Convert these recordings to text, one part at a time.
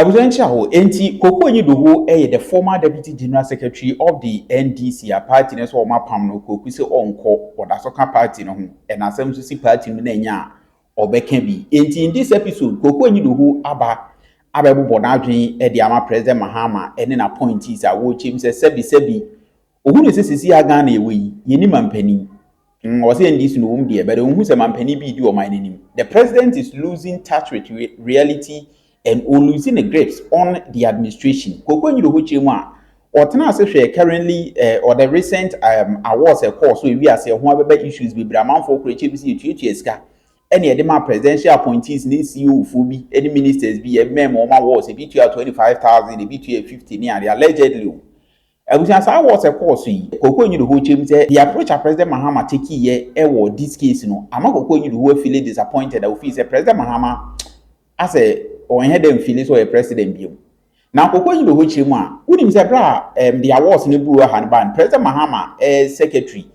Abujanchi aho enti Koku Anyidoho the former deputy general secretary of the NDC a party na so mapam no Koku se onko odasoka party no ho and asem so si party no na nya obeka bi enti in this episode Koku Anyidoho abebubo na adwen de ama president Mahama ene na appointees a wo chim se sebi ohunu se sisi aga na ewe yeni mampani o se NDC no wum de but ohunu se mampani bi di o man nim. The president is losing touch with reality and losing the grips on the administration. Koku Anyidoho chema otena se hwe currently or the recent awards a course so we are say ho abeba issues be bramanfo kweche bi se tuetua sika ene ye de ma presidential appointees ni CEO fu bi any ministers bi e mem o ma awards e bi tua 25,000 e bi tua 50 ni and allegedly abusia sa awards a course yi Koku Anyidoho chem say the approach President Mahama take here e wo this case no ama Koku Anyidoho feel disappointed that we feel say President Mahama as a or head them feel so a president bio. Now Koku Anyidoho chemu a unim say bra the awards ni buru handban President Mahama secretary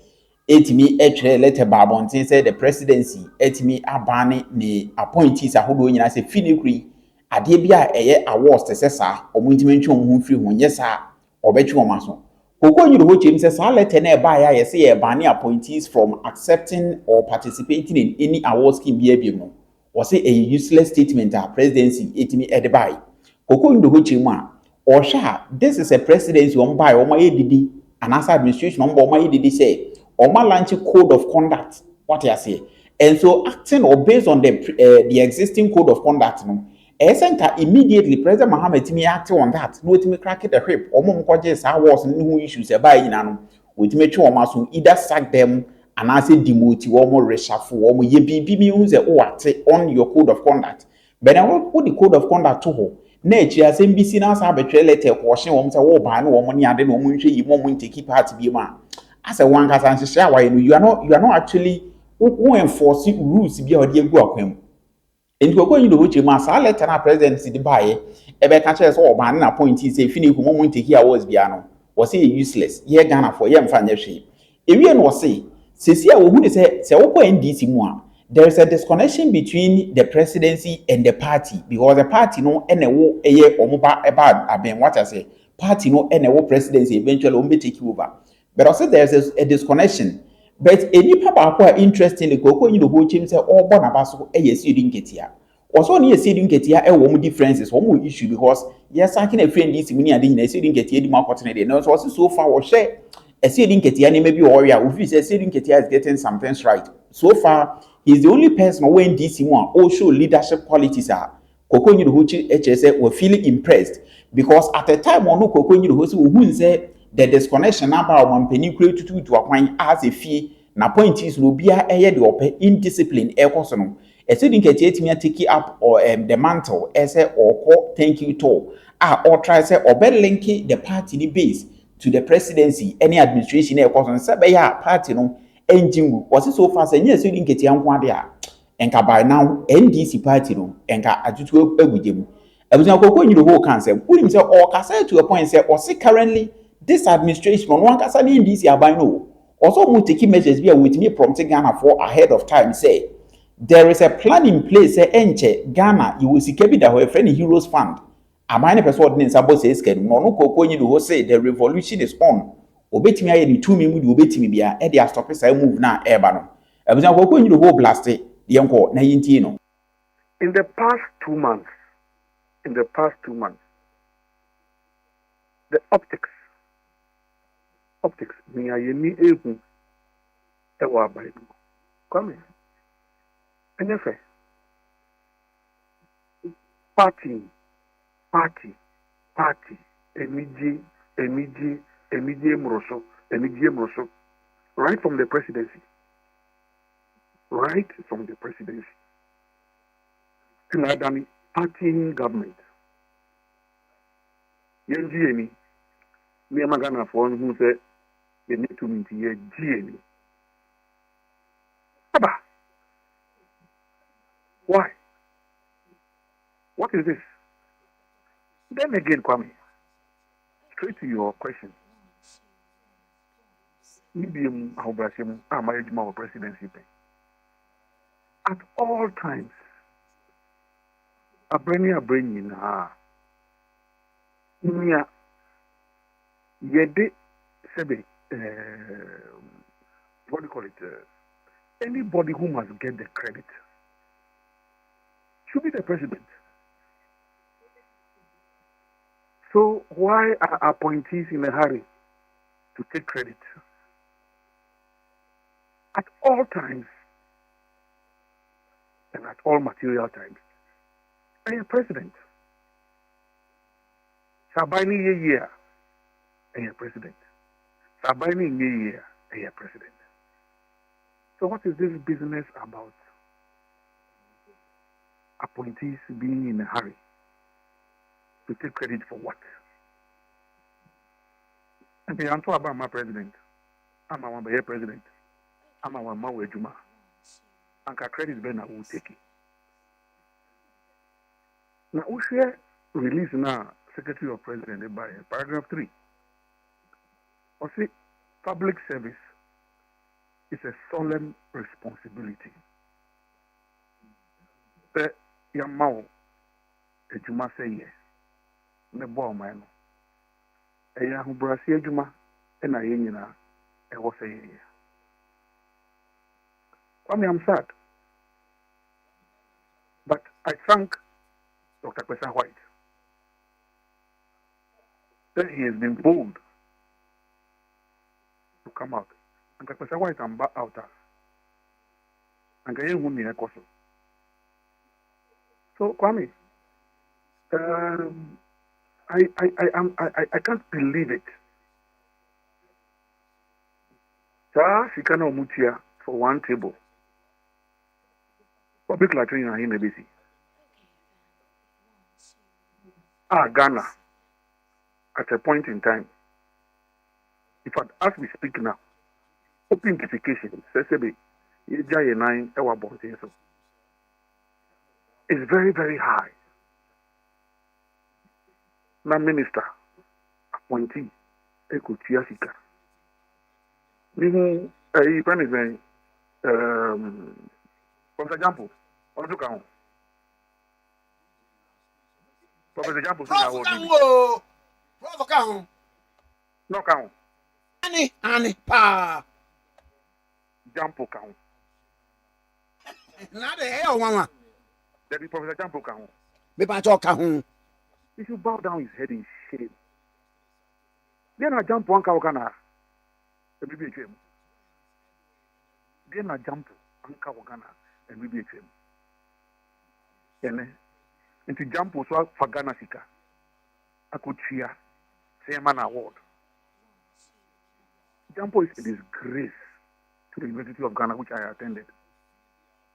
etimi etwe letter babontin say the presidency etimi abane ni appointees ahodo nyina say finekuri ade bia eye awards te say sa omuntimi ntwe ho firi ho nye sa obetwe omaso. Koku Anyidoho chemu say sa letter na e ba ya say e bane appointees from accepting or participating in any awards scheme bia no. Was a useless statement at presidency etimi edebai. Koku Anyidoho chemu a or sha this is a presidency on by or my edidi and as administration on my edidi say or my launch code of conduct what you say and so acting or based on the existing code of conduct no center immediately President Mahama etimi act on that no etimi crack the whip or mom kwaje sa wars no issues e by nyina no etimi twe o maso either sack them and I say demote or more reshuffle or more ye be use on your code of conduct. But I will put the code of conduct to her. Nature as NBC now have a trail letter washing one say oh ban or money and then woman you want to keep part to be man. As a one can share why you are not actually who enforcing rules be or dear go him. And Koku Anyidoho chemu asa letter na presidency the buy ebe catch us all ban appointees say finish moment to hear was biano was he useless ye Ghana for ye mfa nyehwe. Ewie no say Sesia wohunu se wo NDC mu a there is a disconnection between the presidency and the party because the party no ene wo eye omoba eba aben what I say party no ene wo presidency eventually will take over but also there is a disconnection but enipa ba ko interestingly Koku Anyidoho chim say obo na baso eye Asiedu Nketia also ni Asiedu Nketia e wo mu differences wo mu issue because yes I can a friend this mu ni ade nyina Asiedu Nketia di mu akotene de no so far wo share Asiedu Nketia ni maybe warrior we feel Asiedu Nketia is getting some things right so far he's the only person who in this one all show leadership qualities are Koku Anyidoho HSA were feeling impressed because at the time on Koku Anyidoho who say the disconnection about one penny create to acquire as a fee na appointees will be a the open indiscipline ecosono Asiedu Nketia timi take up or the mantle as a or thank you to or try say or better link the party base to the presidency any administration e cause on say be ya party no engine was so far say yes Asiedu Nketia nko ade a enka by now NDC party no enka atutu agudem abusan Koku Anyidoho kan say unim say or kasa to a point say or say currently this administration no one kasa ni NDC aban no also mo take measures be with me prompting Ghana for ahead of time say there is a plan in place say enche Ghana you will see kebi da ho friend heroes fund amane person ordinance about say scared no Koku Anyidoho say the revolution is on obetimi aye ni tumi mu di obetimi bia e dey stop say move na eba no abusan Koku Anyidoho blast de yenko na yinti no in the past 2 months the optics me ayeni ehu e wa bai come enyefe party emiji mroso right from the presidency Tinadani party government yenji me magana for who say they need to meet here GNE Aba why what is this then again Kwame straight to your question medium Obrashim marriage my presidency at all times a brainy Nia Yede Sebe, what do you call it? Anybody who must get the credit should be the president. So why are appointees in a hurry to take credit? At all times and at all material times, I am president. Sabini year, I am president. Sabini year, I am president. So what is this business about appointees being in a hurry to take credit for what? And I'm talking about my president. I'm a one president. I'm a one man Juma. And credit Ben will take it. Now we share release now Secretary of President by paragraph 3. Or say public service is a solemn responsibility. The Yamao Ejuma say yes. Ne bo man. Eya hu brasi ejuma e na ye nyina e wo say yes. I'm sad. But I thank Dr. Kwesa White that he has been bold to come out. And Dr. Kwesa White and out there. And I am here. So Kwame, I can't believe it. She cannot move here for one table. Public latrine in the BC. Ghana, at a point in time, in fact, as we speak now, open identification, is very, very high. Now, minister, appointee, Ekosiisen. President, for example, on the count. For example, no count. Ani pa. Jampo count. Na de hell mama. There is Professor Jampo count. Me pa talk count. He should bow down his head in shame. Then I jump one cow kana. The baby came. Then I jump one cow kana and baby came. Into jump also for Ghana Sika. I could cheer. Say man award. Jampo is a disgrace to the University of Ghana, which I attended.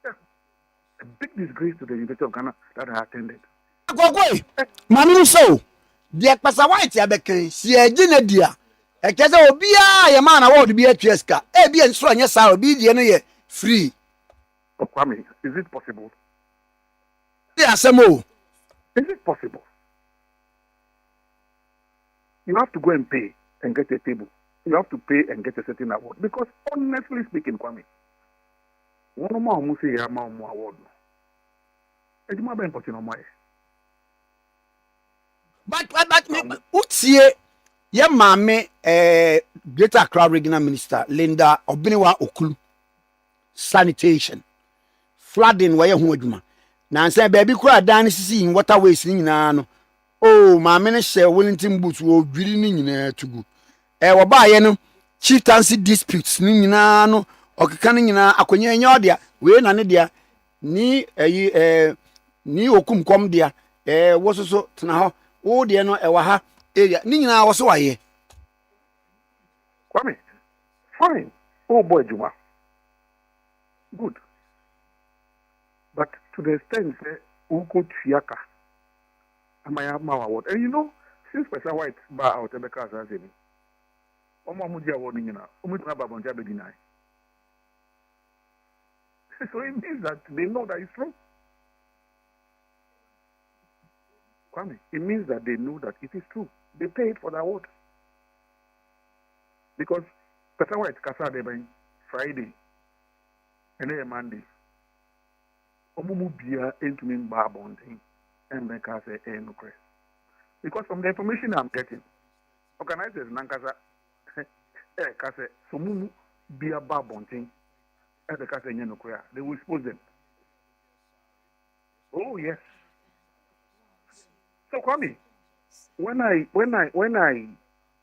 Yeah. A big disgrace to the University of Ghana that I attended. Koku, Manu so. The Ekpasa White abeke si ejine dia. Ekese obia ye man award bi atweska. E bi enso anya sa obi die no ye free. Kwame, is it possible? Is it possible? You have to go and pay and get a table. You have to pay and get a certain award. Because honestly speaking, Kwame, one more must say more award. But utie ye mame Greater Accra Regional Minister Linda Obiniwa Okulu sanitation flooding where hu adwuma na nse baby kura dan sisi in waterways ni nyina no oh mame ne she Wellington boots wo dwiri ni nyina tugu wo ba ye no chieftaincy disputes ni nyina no okeka ni nyina akonya nya odia we na ne dia ni ni okumkom dia wo so tena ho wo de no wa ha area ni nyina wo so waye Kwame fine oh boy Juma good but to the extent uko triaka amaya ma award and you know since Professor White ba out the cars as any omo amudi award ni nyina omo tuna ba bonja be deny so it means that they know that it's true. Kwame, it means that they know that it is true. They paid for the award. Because Professor White Kasa de by Friday and then Monday. Omumu bia into me bar bonding and make us say no credit. Because from the information I'm getting, organizers Nankasa, Kase, Somu, be a babonting, as the Kase Yenokoya, they will expose them. Oh, yes. So, Kwame, when I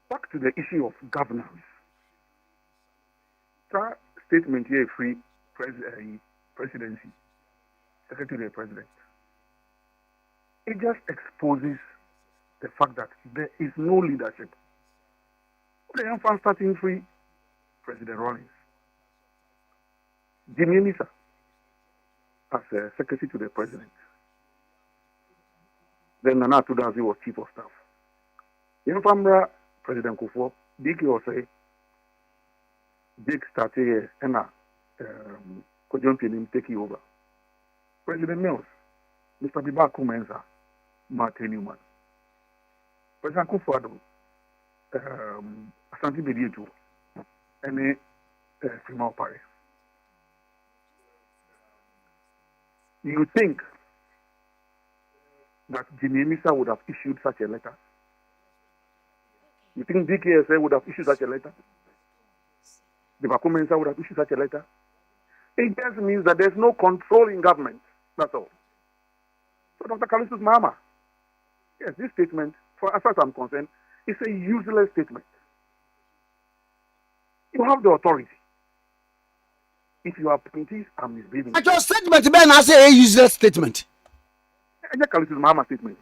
back to the issue of governance, that statement here, free presidency, secretary of the president, it just exposes the fact that there is no leadership. The young fan starting free, President Rawlings, Jimmy Nisa as a secretary to the president. Then Nana Tudanzi was chief of staff. Young famra President Akuffo, Big was a big started here and Kojon taking over. President Mills, Mr. Bibaku Mensa, Martin Newman. President Akuffo, Asante Bedietu, and Simon Paris. You think that Jimmy Misa would have issued such a letter? You think DKSA would have issued such a letter? The Bakumensa would have issued such a letter? It just means that there's no control in government. That's all. So Dr. Kalisus Mahama, yes, this statement, as far as I'm concerned, is a useless statement. You have the authority. If your appointees are misbehaving, I just statement, Ben, I say a useless statement. Kalisus Mahama statement.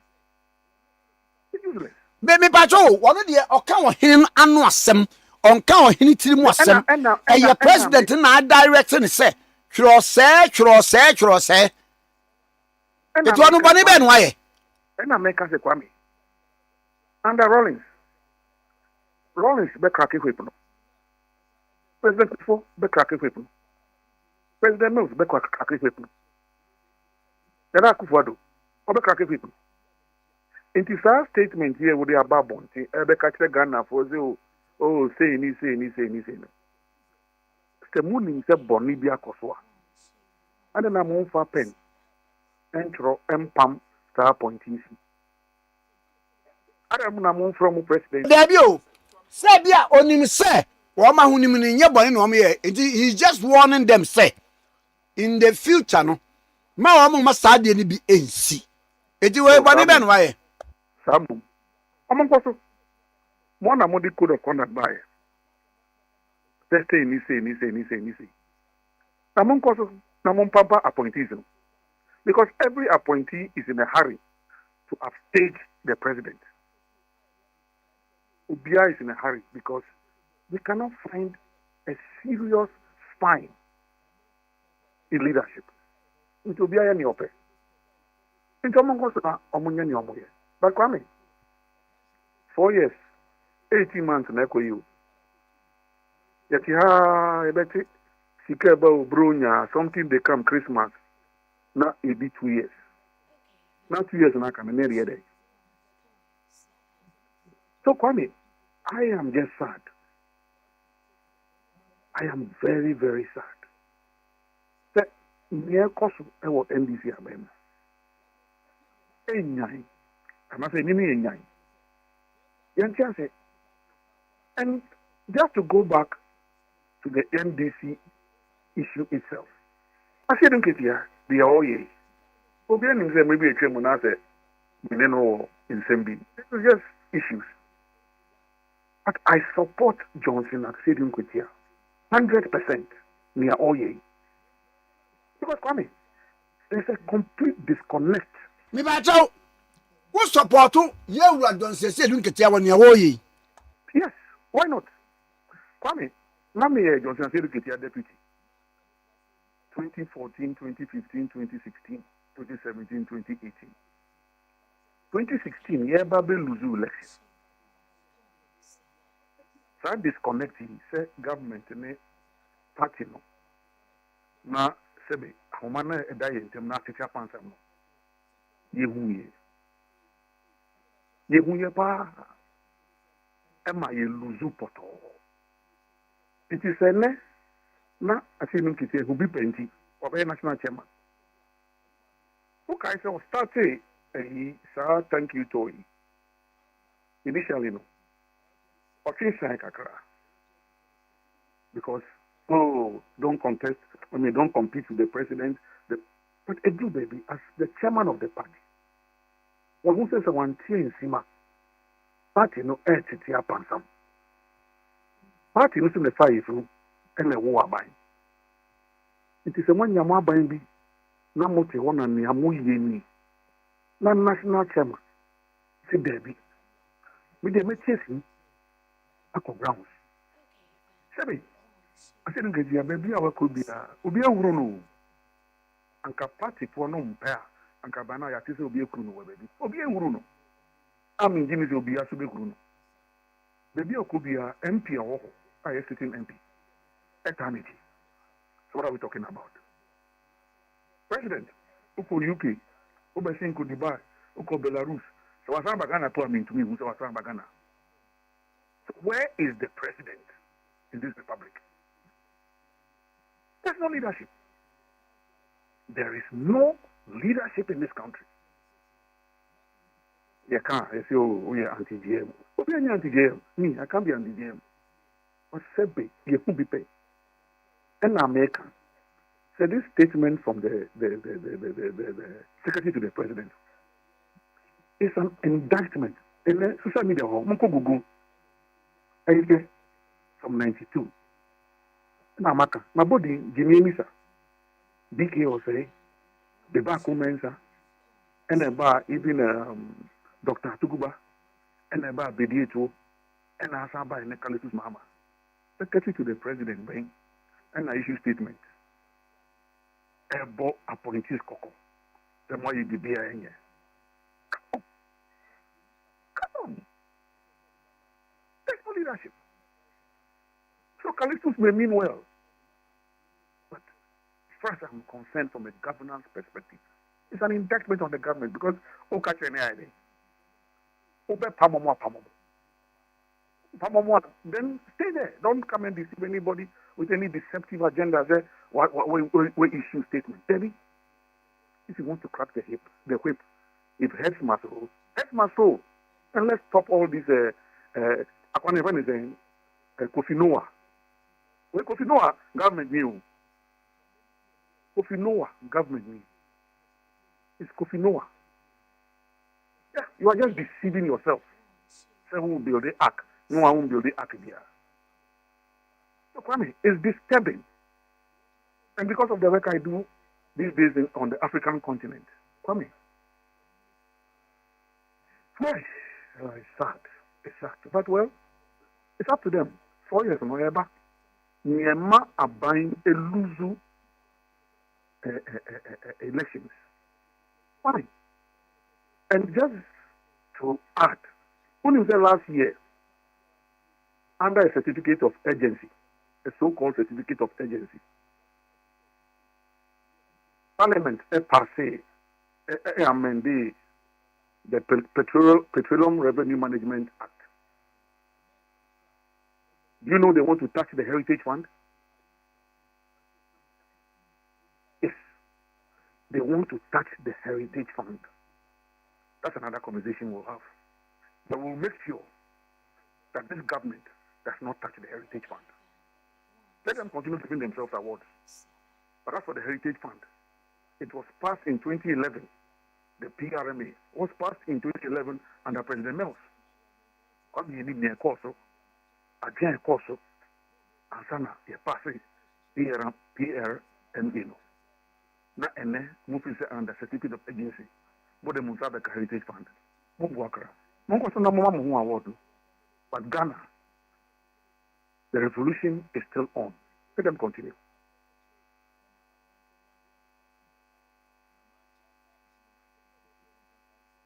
It's useless. Baby Pacho, one of the account him and wasem on count him wasem. And your president and I directing say, say. It's one of Bonnie Ben, why? And I make us a Kwame. Under Rawlings be cracking weapon. President Akuffo be cracking weapon. President Mills be cracking weapon. Then Akuffo do be cracking weapon. It is our statement here with the Ababon. Ebe catch Ghana for say ni. The moon himself Bonnie be a Koswa. And then I'm on for pen. Entro Mpam star pointing. I'm from president. Debio, Sabia on him say, Wama Hunim in your body no me. He's just warning them, say, in the future, no, my must study be NC. It will one even why. Samu. Among also, one among the code of conduct by. Let's say, ni say. Among also, Namon Papa appointees. Because every appointee is in a hurry to upstage the president. Ubia is in a hurry because we cannot find a serious spine in leadership. It will be any open. Into Omunya Nyomoye. But Kwame, 4 years, 18 months in Eko. Yet, ebeti Sikeba Brunya, something they come Christmas. Now it be 2 years. Now 2 years and I can marry a day. So Kwame, I am just sad. I am very, very sad. That near Kosu I was NDC Abema. I must say Nini. And just to go back to the NDC issue itself. Asiedu Nketia, the Oye. Obianim say maybe a Chemuna say we don't know in Sembi. It was just issues. But I support Johnson and Asiedu Nketia 100% near Oye. Because Kwame, there's a complete disconnect. Me bacho, who support you? You are Johnson Asiedu Nketia when you're Oye. Yes, why not? Kwame, now me Johnson Asiedu Nketia deputy. 2014, 2015, 2016, 2017, 2018. 2016, yeah, Babel lose election. So disconnecting, say government ne party no. Na sebe, humana edaye intem na teacher pansa no. Yehuye pa. Ema ye lose poto. It is a ne. Na Asiedu Nketia who be plenty or be national chairman. Okay, so start say thank you to him. initially, no, or change because don't contest. Don't compete with the president. But Edu baby, as the chairman of the party, one who says one in Sima, party no Nketia pansam. Party no the fire through and the war by. It is a one yama by be na moti one and yamu yeni. Na national chairman. See baby. We dey make chasing grounds. Sabi, I said Nketia baby our could be obi awuro anka party for no mpea anka bana ya tise obi ekuru no baby obi enwuru no am ngini ze obi aso be kuru no baby okobia MP owo I sitting MP eternity. So what are we talking about? President uko UK ubesin ko Dubai uko Belarus so wasan bagana to amin to me so wasan bagana. So where is the president in this republic? There's no leadership. There is no leadership in this country. You can't say, oh, we are anti-GM. But we are anti-GM. Me, I can't be anti-GM. But Sebe, you could be paid. And American. So this statement from the secretary to the president is an indictment. In the social media, Google, from 92. Namaka, my body, Jimmy Misa. BK will say, the back women's and a bar even Dr. Tukuba and a bar Bediato and Asaba and Ekalitus Mahama. Secretary to the president, bring and I issue statement. A bo appointees Koku. The more you be there in here. Come on. There's no leadership. So Kalistus may mean well. First, I'm concerned from a governance perspective. It's an indictment on the government because catch any idea. Then stay there. Don't come and deceive anybody with any deceptive agenda. Say what issue statement. Baby, if you want to crack the whip, if heads must roll. And let's stop all these Kofi Noah. When Kofi Noah government knew. Kofi Noah government means. It's Kofi Noah. Yeah, you are just deceiving yourself. Say who will build the ark. No one will build the ark here. So Kwame, it's disturbing. And because of the work I do these days on the African continent, Kwame, it's sad. It's sad. But well, it's up to them. 4 years from Oyerepa, Nyema are buying a luzu elections. Why? And just to add, when you said last year, under a certificate of urgency, a so-called certificate of urgency, Parliament passé amendé the Petroleum Revenue Management Act. Do you know they want to touch the Heritage Fund? They want to touch the Heritage Fund. That's another conversation we'll have. But we'll make sure that this government does not touch the Heritage Fund. Let them continue giving themselves awards. But as for the Heritage Fund, it was passed in 2011. The PRMA was passed in 2011 under President Mills. What do you need near Corso? Again, Corso. Ansana, you pass it. PRMA. Na ene moving under certificate of agency but the Musabe Heritage Fund Mubwakra Monko na mama mu award but Ghana the revolution is still on. Let them continue.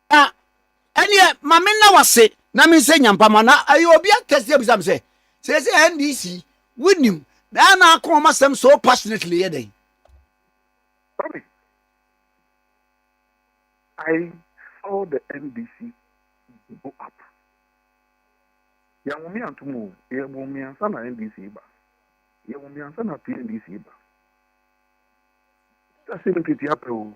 Anya mame na wase na me se nyampama na ayo obi akese abusam se NDC winim na na akoma masem so passionately yeden. Sorry. I saw the NDC go up. Yawumi antumu, yawumi ansana NDC ba. Yawumi ansana PNDC ba. That's Nketia pewu.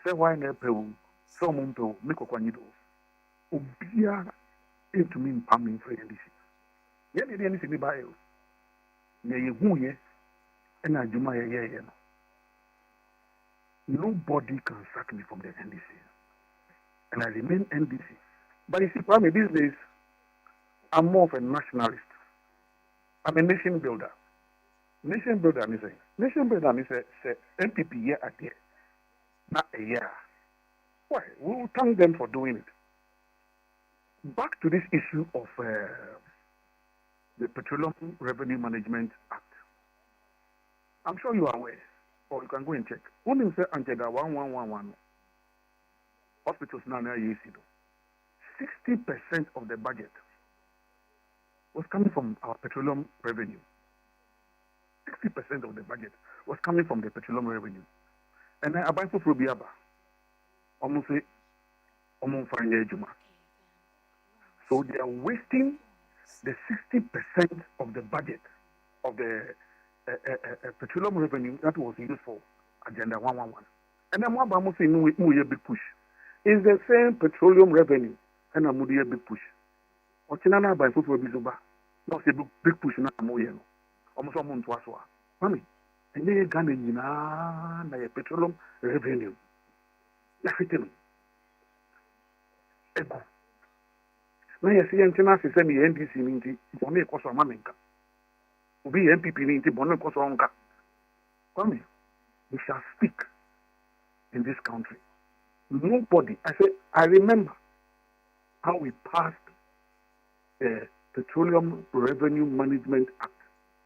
Se why na pewu. So mumpewu, miko kwa Anyidoho. Obiara into me palming for NDC. Yeah, the NDC ni buy you. Yeah, you who ye, and I do my yeah. Nobody can sack me from the NDC, and I remain NDC. But you see, Kwame, these days, I'm more of a nationalist. I'm a nation builder. Nation builder, I say. Nation builder, I say MPP year at year, not a year. Why? We will thank them for doing it. Back to this issue of the Petroleum Revenue Management Act. I'm sure you are aware, or you can go and check. When you say Anyidoho 1111, hospitals now near Asiedu, 60% of the budget was coming from our petroleum revenue. 60% of the budget was coming from the petroleum revenue. And then I buy for Biaba. Almost say, almost find Juma. So they are wasting the 60% of the budget of the petroleum revenue that was used for Agenda 111. And then what I'm saying, no big push. Is the same petroleum revenue and a big push. Ochinana by football bizuba. No say big push na moye no. Almost someone to aswa. Mami, and they Ghana na petroleum revenue. Na fitin. Ego. Na yesi yentina se me NDC ninti bone koso amamenka. Obi MPP ninti bone koso onka. Mami, we shall speak in this country. Nobody. I remember how we passed the Petroleum Revenue Management Act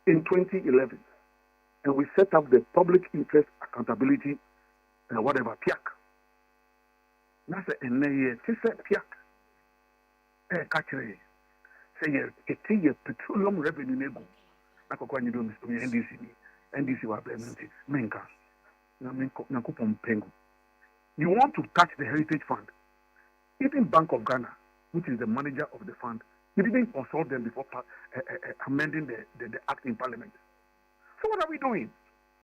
in 2011, and we set up the Public Interest Accountability, whatever, PIAC. That's a PIAC. Catchy. Say, a petroleum revenue nego. I could go and do NDC were presented. Menka. Nakupon Pengu. You want to touch the Heritage Fund. Even Bank of Ghana, which is the manager of the fund, you didn't consult them before amending the act in Parliament. So what are we doing?